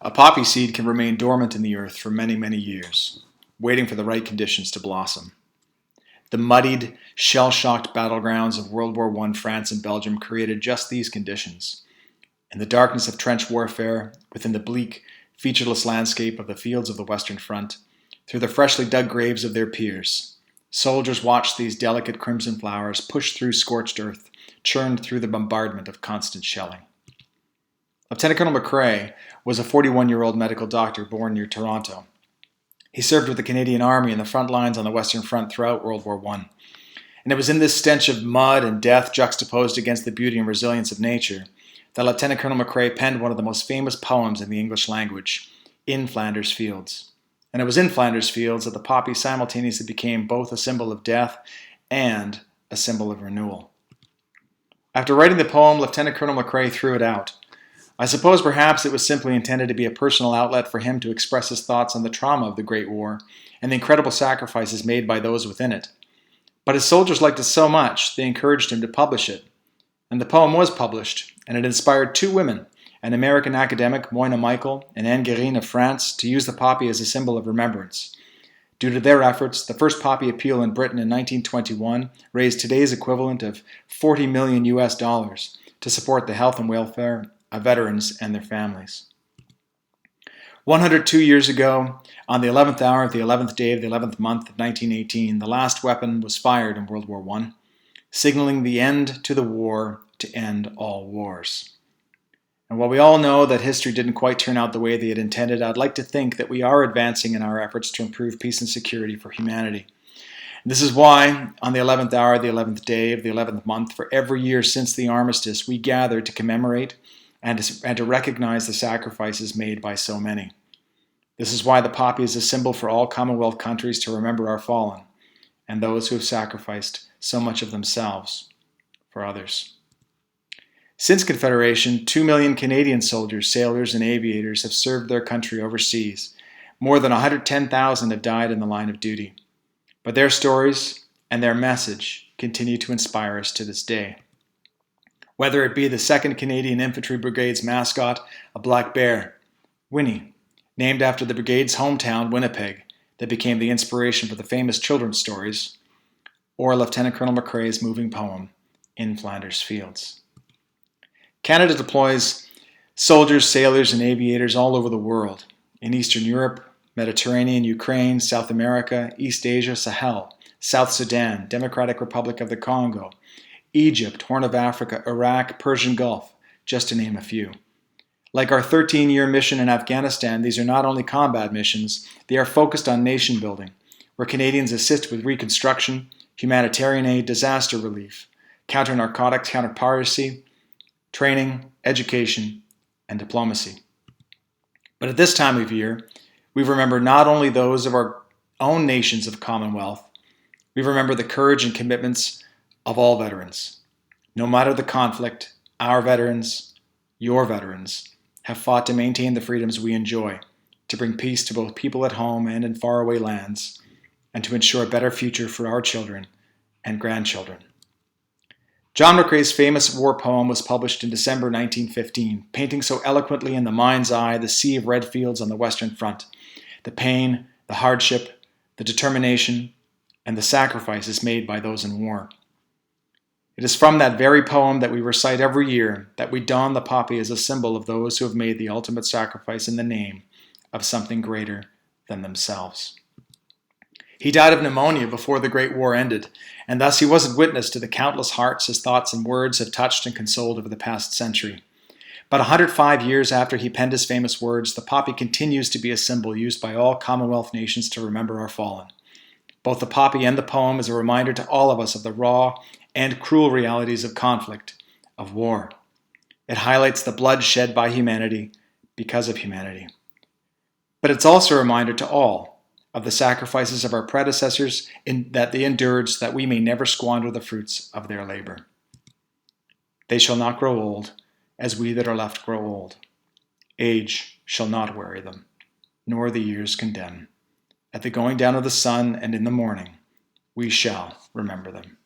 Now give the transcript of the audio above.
A poppy seed can remain dormant in the earth for many, many years, waiting for the right conditions to blossom. The muddied, shell-shocked battlegrounds of World War I France and Belgium created just these conditions. In the darkness of trench warfare, within the bleak, featureless landscape of the fields of the Western Front, through the freshly dug graves of their peers, soldiers watched these delicate crimson flowers push through scorched earth, churned through the bombardment of constant shelling. Lieutenant Colonel McCrae was a 41-year-old medical doctor born near Toronto. He served with the Canadian Army in the front lines on the Western Front throughout World War I. And it was in this stench of mud and death juxtaposed against the beauty and resilience of nature that Lieutenant Colonel McCrae penned one of the most famous poems in the English language, In Flanders Fields. And it was in Flanders Fields that the poppy simultaneously became both a symbol of death and a symbol of renewal. After writing the poem, Lieutenant Colonel McCrae threw it out. I suppose perhaps it was simply intended to be a personal outlet for him to express his thoughts on the trauma of the Great War and the incredible sacrifices made by those within it. But his soldiers liked it so much, they encouraged him to publish it. And the poem was published, and it inspired two women, an American academic, Moina Michael, and Anne Guérin of France, to use the poppy as a symbol of remembrance. Due to their efforts, the first poppy appeal in Britain in 1921 raised today's equivalent of $40 million to support the health and welfare of veterans and their families. 102 years ago, on the 11th hour of the 11th day of the 11th month of 1918, the last weapon was fired in World War I, signaling the end to the war to end all wars. And while we all know that history didn't quite turn out the way they had intended, I'd like to think that we are advancing in our efforts to improve peace and security for humanity. And this is why, on the 11th hour of the 11th day of the 11th month, for every year since the armistice, we gather to commemorate and to recognize the sacrifices made by so many. This is why the poppy is a symbol for all Commonwealth countries to remember our fallen and those who have sacrificed so much of themselves for others. Since Confederation, 2 million Canadian soldiers, sailors, and aviators have served their country overseas. More than 110,000 have died in the line of duty. But their stories and their message continue to inspire us to this day. Whether it be the 2nd Canadian Infantry Brigade's mascot, a black bear, Winnie, named after the brigade's hometown, Winnipeg, that became the inspiration for the famous children's stories, or Lieutenant Colonel McCrae's moving poem, In Flanders Fields. Canada deploys soldiers, sailors, and aviators all over the world, in Eastern Europe, Mediterranean, Ukraine, South America, East Asia, Sahel, South Sudan, Democratic Republic of the Congo, Egypt, Horn of Africa, Iraq, Persian Gulf, just to name a few. Like our 13-year mission in Afghanistan, these are not only combat missions, they are focused on nation building, where Canadians assist with reconstruction, humanitarian aid, disaster relief, counter-narcotics, counter-piracy, training, education, and diplomacy. But at this time of year, we remember not only those of our own nations of Commonwealth, we remember the courage and commitments of all veterans. No matter the conflict, our veterans, your veterans, have fought to maintain the freedoms we enjoy, to bring peace to both people at home and in faraway lands, and to ensure a better future for our children and grandchildren. John McCrae's famous war poem was published in December 1915, painting so eloquently in the mind's eye the sea of red fields on the Western Front, the pain, the hardship, the determination, and the sacrifices made by those in war. It is from that very poem that we recite every year that we don the poppy as a symbol of those who have made the ultimate sacrifice in the name of something greater than themselves. He died of pneumonia before the Great War ended, and thus he wasn't witness to the countless hearts his thoughts and words have touched and consoled over the past century. But 105 years after he penned his famous words, the poppy continues to be a symbol used by all Commonwealth nations to remember our fallen. Both the poppy and the poem is a reminder to all of us of the raw and cruel realities of conflict, of war. It highlights the blood shed by humanity because of humanity. But it's also a reminder to all of the sacrifices of our predecessors that they endured so that we may never squander the fruits of their labor. They shall not grow old, as we that are left grow old. Age shall not weary them, nor the years condemn. At the going down of the sun and in the morning, we shall remember them.